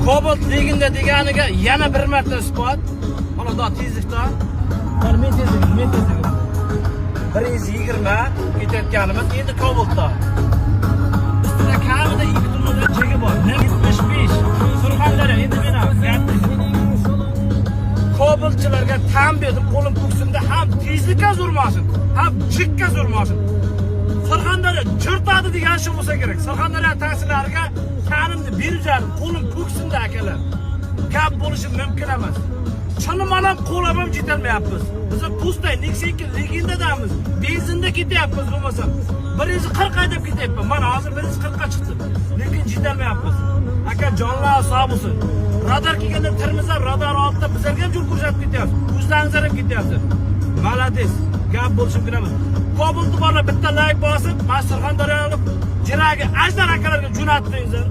Cobalt legenda deganiga yana bir marta isbot. Mana da tezlikda. Mana men tezligim. 120 ketayotganimiz endi Cobaltda. Ustida kamida 2 tonnadan cheki bor. 75. Surxondaryo endi meni Cobaltchilarga tan berdim, qo'lim ko'ksimda ham tezlikka zo'rmasin, ham chekka zo'rmasin. Surxondaryo chirtadi degan shu bo'lsa kerak. Surxondaryo ta'sirlariga tanimni berjadim, qo'lim ko'ksimda akalar. Gap bo'lishi mumkin emas. Chinimalam qo'lab ham jetolmayapmiz. Biz pustay Nexia legendadamiz. Benzinda ketyapmiz bo'lmasa. 140 haydab ketyapman. Mana hozir 140 ga chiqdim. Lekin jetolmayapmiz. Aka jonlar sog' bo'lsin. Radar kelganda Termizdan radar oltida bizlarga ham yo'l ko'rsatib ketyapsiz. O'zlaringizlar ham ketyapsiz. Malades. Gap bo'lishi mumkin emas. Cobaltni borlar bitta like bosib, Surxondaryolik jiragi ajdar akalarga jo'natdingizlar.